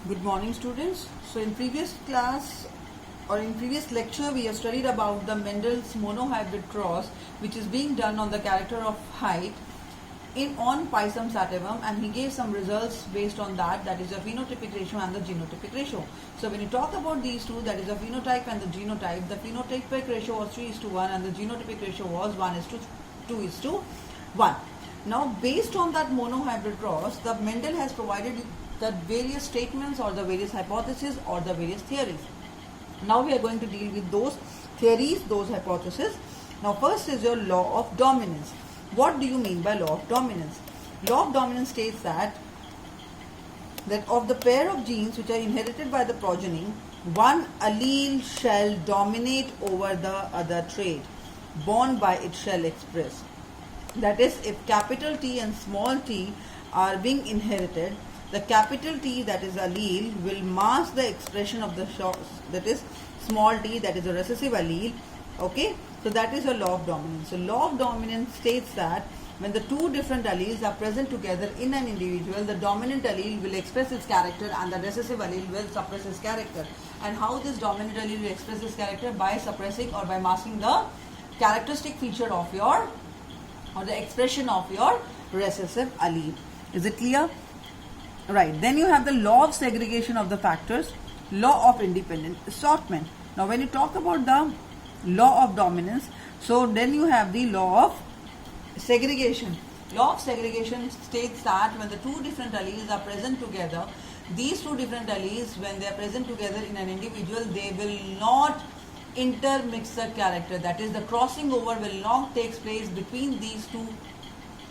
Good morning, students. So in previous class or in previous lecture we have studied about the Mendel's monohybrid cross which is being done on the character of height in on Pisum sativum, and he gave some results based on that is the phenotypic ratio and the genotypic ratio. So when you talk about these two, that is the phenotype and the genotype, the phenotypic ratio was 3:1 and the genotypic ratio was 1:2:1. Now based on that monohybrid cross, the Mendel has provided the various statements or the various hypotheses or the various theories. Now we are going to deal with those theories, those hypotheses. Now first is your law of dominance. What do you mean by law of dominance? Law of dominance states that of the pair of genes which are inherited by the progeny, one allele shall dominate over the other trait borne by it shall express. That is, if capital T and small t are being inherited, the capital T, that is allele, will mask the expression of the that is small t, that is a recessive allele. Okay, so that is a law of dominance. So law of dominance states that when the two different alleles are present together in an individual, the dominant allele will express its character and the recessive allele will suppress its character. And how this dominant allele will express its character? By suppressing or by masking the characteristic feature of your or the expression of your recessive allele. Is it clear? Right. Then you have the law of segregation of the factors, law of independent assortment. Now when you talk about the law of dominance, so then you have the law of segregation. Law of segregation states that when the two different alleles are present together, these two different alleles, when they are present together in an individual, they will not intermix the character. That is, the crossing over will not take place between these two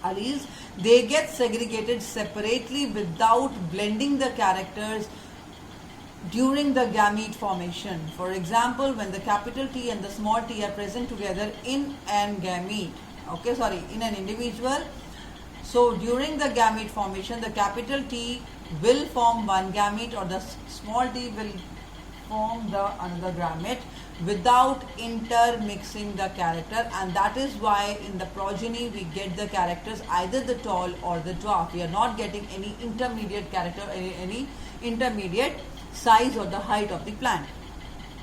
alleles. They get segregated separately without blending the characters during the gamete formation. For example, when the capital T and the small t are present together in an gamete, in an individual, so during the gamete formation, the capital T will form one gamete or the small t will form the another gamete without intermixing the character, and that is why in the progeny we get the characters either the tall or the dwarf. We are not getting any intermediate character, any intermediate size or the height of the plant.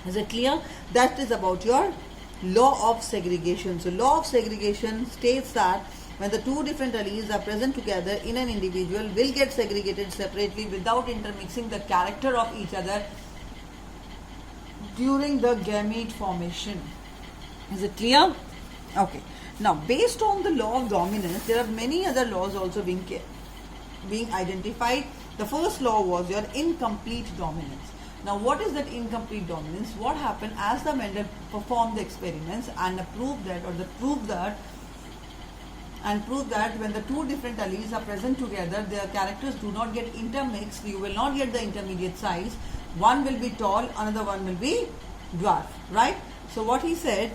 Is it clear? That is about your law of segregation. So law of segregation states that when the two different alleles are present together in an individual, will get segregated separately without intermixing the character of each other during the gamete formation. Is it clear? Okay. Now based on the law of dominance, there are many other laws also being identified. The first law was your incomplete dominance. Now what is that incomplete dominance? What happened as the Mendel performed the experiments and proved that when the two different alleles are present together, their characters do not get intermixed. You will not get the intermediate size. One will be tall, another one will be dwarf, right? So what he said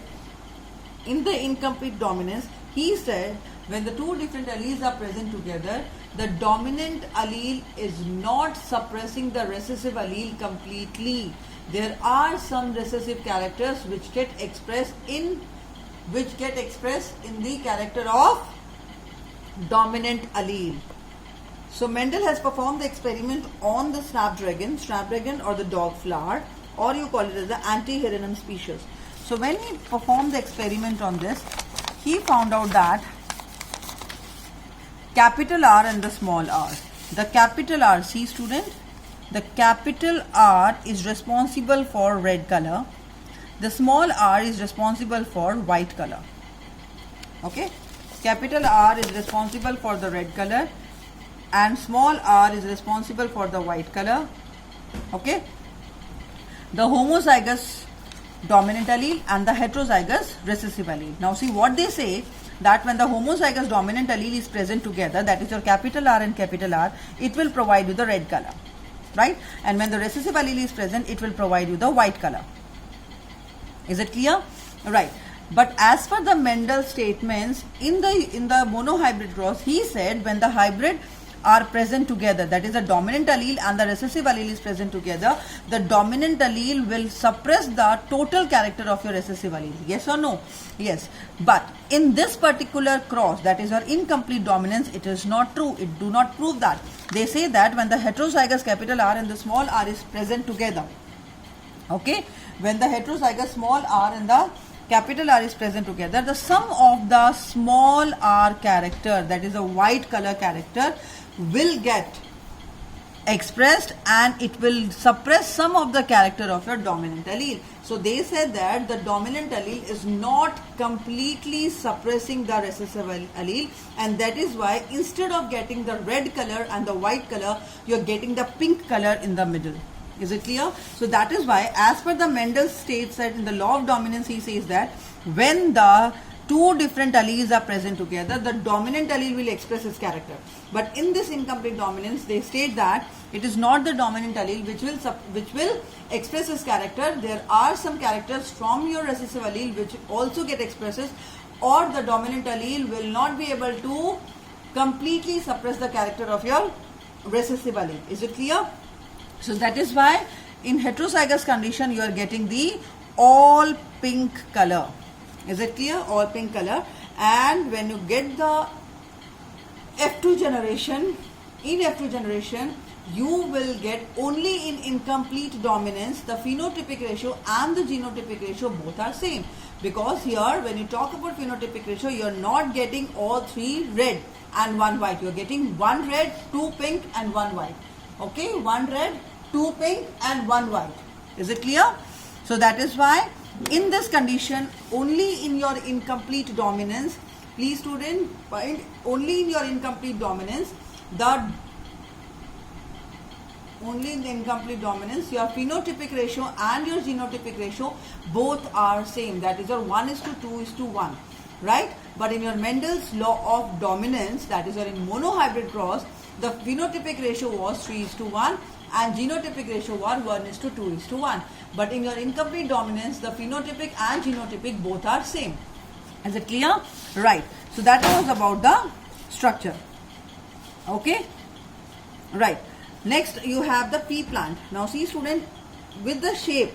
in the incomplete dominance, he said when the two different alleles are present together, the dominant allele is not suppressing the recessive allele completely. There are some recessive characters which get expressed in the character of dominant allele. So Mendel has performed the experiment on the snapdragon or the dog flower, or you call it as the Antirrhinum species. So when he performed the experiment on this, he found out that capital R and the small r. The capital R, see student, the capital R is responsible for red color. The small r is responsible for white color. Okay, capital R is responsible for the red color and small r is responsible for the white color. Okay, the homozygous dominant allele and the heterozygous recessive allele. Now see what they say, that when the homozygous dominant allele is present together, that is your capital R and capital R, it will provide you the red color, right? And when the recessive allele is present, it will provide you the white color. Is it clear? Right. But as per the Mendel statements in the monohybrid cross, he said when the hybrid are present together, that is the dominant allele and the recessive allele is present together, the dominant allele will suppress the total character of your recessive allele. Yes or no? Yes. But in this particular cross, that is your incomplete dominance, it is not true. It do not prove that. They say that when the heterozygous capital R and the small r is present together, okay, when the heterozygous small r and the capital R is present together, the sum of the small r character, that is a white color character, will get expressed and it will suppress some of the character of your dominant allele. So they said that the dominant allele is not completely suppressing the recessive allele, and that is why instead of getting the red color and the white color, you are getting the pink color in the middle. Is it clear? So that is why, as per the Mendel states that in the law of dominance, he says that when the two different alleles are present together, the dominant allele will express its character. But in this incomplete dominance, they state that it is not the dominant allele which will express its character. There are some characters from your recessive allele which also get expresses, or the dominant allele will not be able to completely suppress the character of your recessive allele. Is it clear? So that is why in heterozygous condition you are getting the all pink color. Is it clear? All pink color. And when you get the F2 generation, in F2 generation you will get only in incomplete dominance the phenotypic ratio and the genotypic ratio both are same. Because here when you talk about phenotypic ratio, you are not getting all three red and one white. You are getting one red, two pink and one white. Okay, one red, two pink and one white. Is it clear? So that is why in this condition, only in your incomplete dominance, please student find only in your incomplete dominance, only in the incomplete dominance your phenotypic ratio and your genotypic ratio both are same, that is your 1:2:1, right? But in your Mendel's law of dominance, that is your in monohybrid cross, the phenotypic ratio was 3:1 and genotypic ratio was 1:2:1. But in your incomplete dominance, the phenotypic and genotypic both are same. Is it clear? Right. So that was about the structure. Okay. Right. Next you have the pea plant. Now see student, with the shape,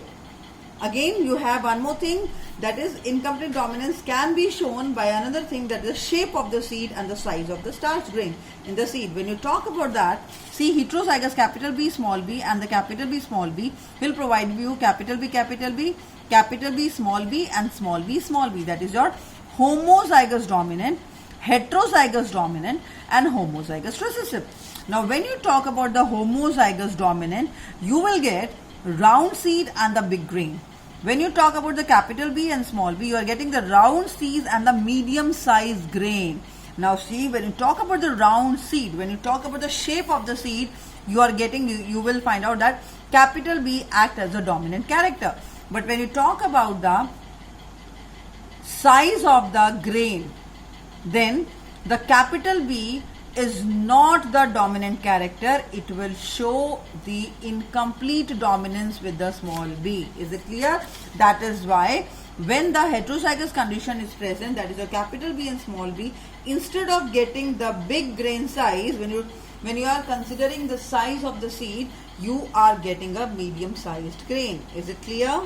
again you have one more thing, that is incomplete dominance can be shown by another thing, that is the shape of the seed and the size of the starch grain in the seed. When you talk about that, see heterozygous capital B small b and the capital B small b will provide you capital B capital B, capital B small b and small b small b. That is your homozygous dominant, heterozygous dominant and homozygous recessive. Now when you talk about the homozygous dominant, you will get round seed and the big grain. When you talk about the capital B and small b, you are getting the round seeds and the medium sized grain. Now see, when you talk about the round seed, when you talk about the shape of the seed, you are getting, you will find out that capital B act as a dominant character. But when you talk about the size of the grain, then the capital B is not the dominant character. It will show the incomplete dominance with the small b. Is it clear? That is why when the heterozygous condition is present, that is a capital B and small b, instead of getting the big grain size, when you are considering the size of the seed, you are getting a medium sized grain. Is it clear?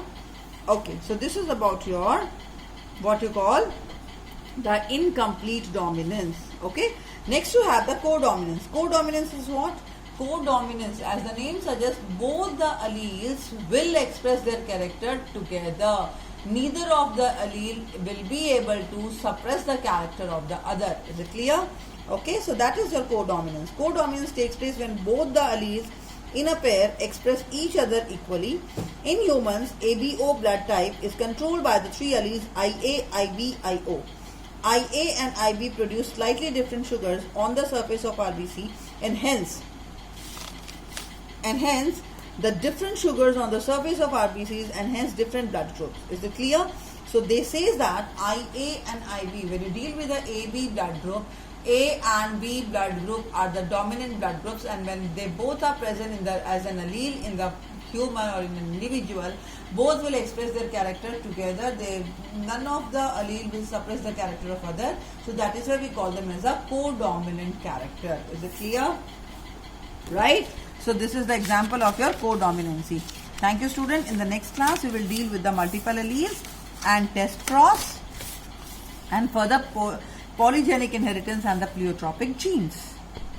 Okay, so this is about your what you call the incomplete dominance. Okay. Next you have the codominance. Codominance is what? Codominance, as the name suggests, both the alleles will express their character together. Neither of the allele will be able to suppress the character of the other. Is it clear? Okay, so that is your codominance. Codominance takes place when both the alleles in a pair express each other equally. In humans, ABO blood type is controlled by the three alleles IA, IB, IO. IA and IB produce slightly different sugars on the surface of RBC, and hence the different sugars on the surface of RBCs and hence different blood groups. Is it clear? So they say that IA and IB, when you deal with the AB blood group, A and B blood group are the dominant blood groups, and when they both are present in the as an allele in the human or in an individual, both will express their character together. None of the allele will suppress the character of other. So that is why we call them as a codominant character. Is it clear? Right? So this is the example of your codominancy. Thank you, student. In the next class, we will deal with the multiple alleles and test cross and further polygenic inheritance and the pleiotropic genes.